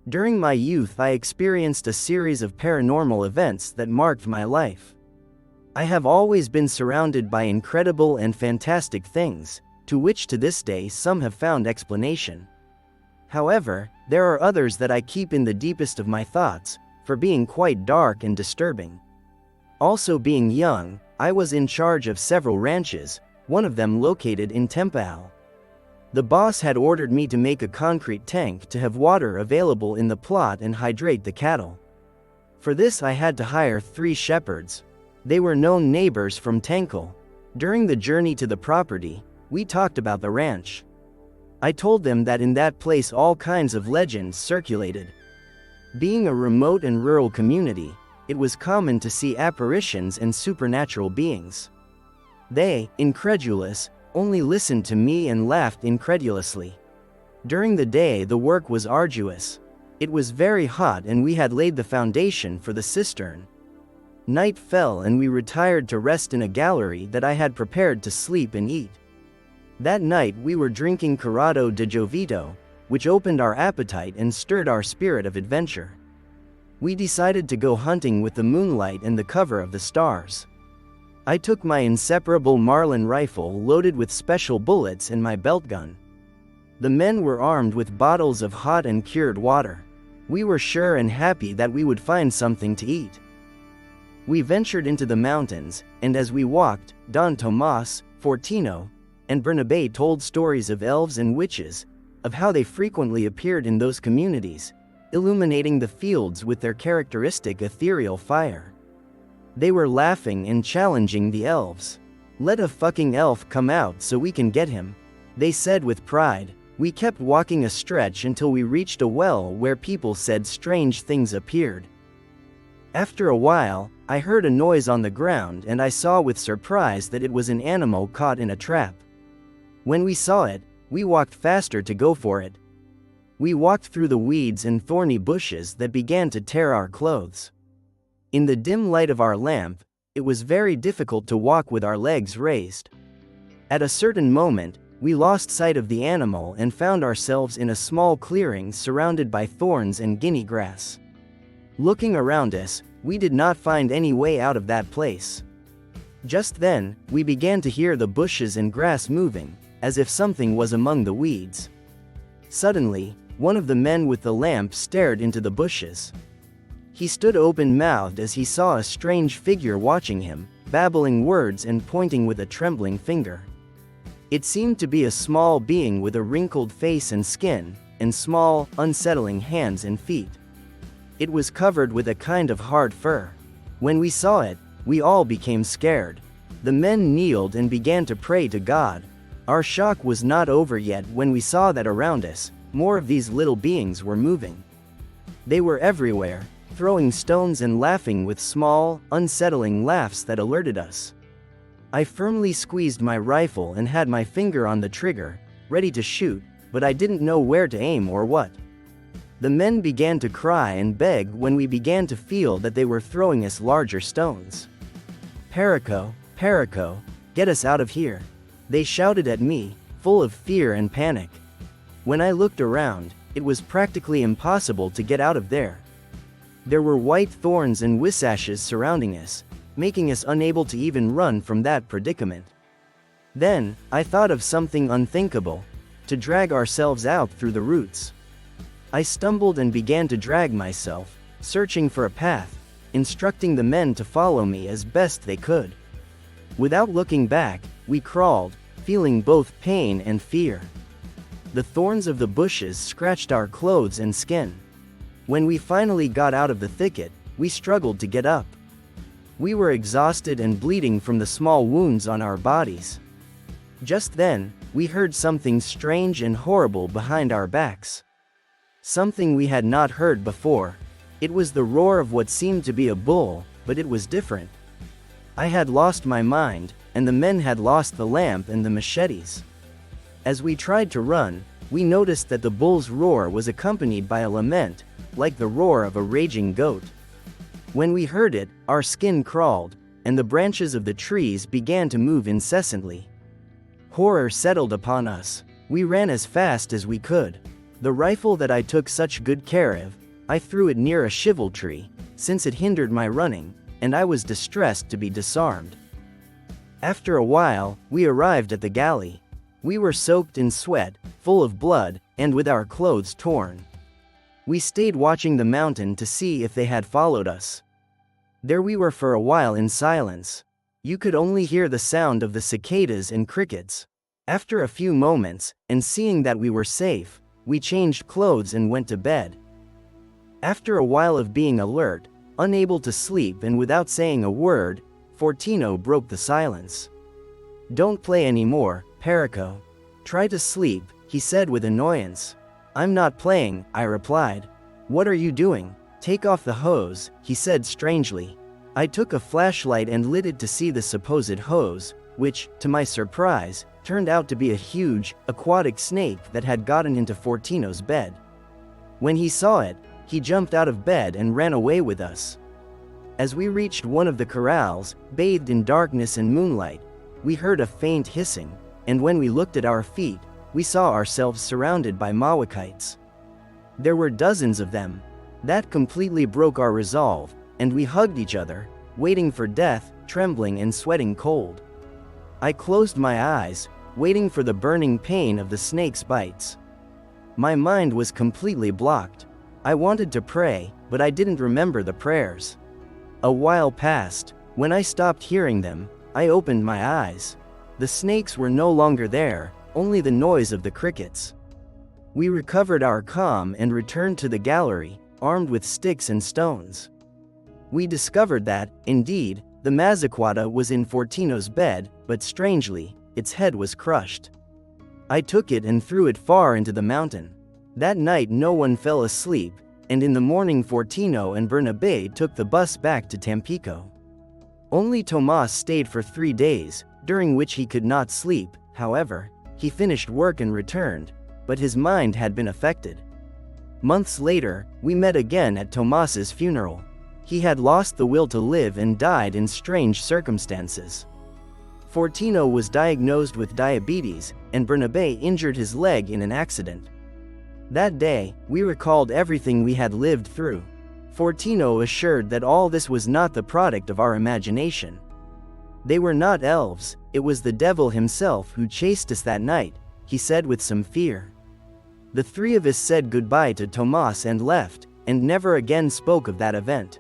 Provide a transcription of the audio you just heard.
During my youth, I experienced a series of paranormal events that marked my life. I have always been surrounded by incredible and fantastic things, to which to this day some have found explanation. However, there are others that I keep in the deepest of my thoughts, for being quite dark and disturbing. Also, being young, I was in charge of several ranches, one of them located in Tempoal. The boss had ordered me to make a concrete tank to have water available in the plot and hydrate the cattle. For this I had to hire 3 shepherds. They were known neighbors from Tempoal. During the journey to the property, we talked about the ranch. I told them that in that place all kinds of legends circulated. Being a remote and rural community, it was common to see apparitions and supernatural beings. They, incredulous, only listened to me and laughed incredulously. During the day the work was arduous. It was very hot and we had laid the foundation for the cistern. Night fell and we retired to rest in a gallery that I had prepared to sleep and eat. That night we were drinking Corrado de Jovito, which opened our appetite and stirred our spirit of adventure. We decided to go hunting with the moonlight and the cover of the stars. I took my inseparable Marlin rifle loaded with special bullets and my belt gun. The men were armed with bottles of hot and cured water. We were sure and happy that we would find something to eat. We ventured into the mountains, and as we walked, Don Tomás, Fortino, and Bernabé told stories of elves and witches, of how they frequently appeared in those communities, illuminating the fields with their characteristic ethereal fire. They were laughing and challenging the elves. "Let a fucking elf come out so we can get him," they said with pride. We kept walking a stretch until we reached a well where people said strange things appeared. After a while, I heard a noise on the ground and I saw with surprise that it was an animal caught in a trap. When we saw it, we walked faster to go for it. We walked through the weeds and thorny bushes that began to tear our clothes. In the dim light of our lamp, it was very difficult to walk with our legs raised. At a certain moment, we lost sight of the animal and found ourselves in a small clearing surrounded by thorns and guinea grass. Looking around us, we did not find any way out of that place. Just then, we began to hear the bushes and grass moving, as if something was among the weeds. Suddenly, one of the men with the lamp stared into the bushes. He stood open-mouthed as he saw a strange figure watching him, babbling words and pointing with a trembling finger. It seemed to be a small being with a wrinkled face and skin, and small, unsettling hands and feet. It was covered with a kind of hard fur. When we saw it, we all became scared. The men kneeled and began to pray to God. Our shock was not over yet when we saw that around us, more of these little beings were moving. They were everywhere, throwing stones and laughing with small, unsettling laughs that alerted us. I firmly squeezed my rifle and had my finger on the trigger, ready to shoot, but I didn't know where to aim or what. The men began to cry and beg when we began to feel that they were throwing us larger stones. "Perico, Perico, get us out of here," they shouted at me, full of fear and panic. When I looked around, it was practically impossible to get out of there. There were white thorns and wisashes surrounding us, making us unable to even run from that predicament. Then, I thought of something unthinkable: to drag ourselves out through the roots. I stumbled and began to drag myself, searching for a path, instructing the men to follow me as best they could. Without looking back, we crawled, feeling both pain and fear. The thorns of the bushes scratched our clothes and skin. When we finally got out of the thicket, we struggled to get up. We were exhausted and bleeding from the small wounds on our bodies. Just then, we heard something strange and horrible behind our backs. Something we had not heard before. It was the roar of what seemed to be a bull, but it was different. I had lost my mind, and the men had lost the lamp and the machetes. As we tried to run, we noticed that the bull's roar was accompanied by a lament, like the roar of a raging goat. When we heard it, our skin crawled, and the branches of the trees began to move incessantly. Horror settled upon us. We ran as fast as we could. The rifle that I took such good care of, I threw it near a shivel tree, since it hindered my running, and I was distressed to be disarmed. After a while, we arrived at the galley. We were soaked in sweat, full of blood, and with our clothes torn. We stayed watching the mountain to see if they had followed us. There we were for a while in silence. You could only hear the sound of the cicadas and crickets. After a few moments, and seeing that we were safe, we changed clothes and went to bed. After a while of being alert, unable to sleep and without saying a word, Fortino broke the silence. "Don't play anymore, Perico. Try to sleep," he said with annoyance. "I'm not playing," I replied. "What are you doing?" "Take off the hose," he said strangely. I took a flashlight and lit it to see the supposed hose, which, to my surprise, turned out to be a huge, aquatic snake that had gotten into Fortino's bed. When he saw it, he jumped out of bed and ran away with us. As we reached one of the corrals, bathed in darkness and moonlight, we heard a faint hissing, and when we looked at our feet, we saw ourselves surrounded by Mawakites. There were dozens of them. That completely broke our resolve, and we hugged each other, waiting for death, trembling and sweating cold. I closed my eyes, waiting for the burning pain of the snake's bites. My mind was completely blocked. I wanted to pray, but I didn't remember the prayers. A while passed. When I stopped hearing them, I opened my eyes. The snakes were no longer there, only the noise of the crickets. We recovered our calm and returned to the gallery, armed with sticks and stones. We discovered that, indeed, the mazzacuata was in Fortino's bed, but strangely, its head was crushed. I took it and threw it far into the mountain. That night no one fell asleep, and in the morning Fortino and Bernabé took the bus back to Tampico. Only Tomás stayed for 3 days, during which he could not sleep. However, he finished work and returned, but his mind had been affected. Months later, we met again at Tomás's funeral. He had lost the will to live and died in strange circumstances. Fortino was diagnosed with diabetes, and Bernabé injured his leg in an accident. That day, we recalled everything we had lived through. Fortino assured that all this was not the product of our imagination. They were not elves, it was the devil himself who chased us that night, he said with some fear. The 3 of us said goodbye to Tomás and left, and never again spoke of that event.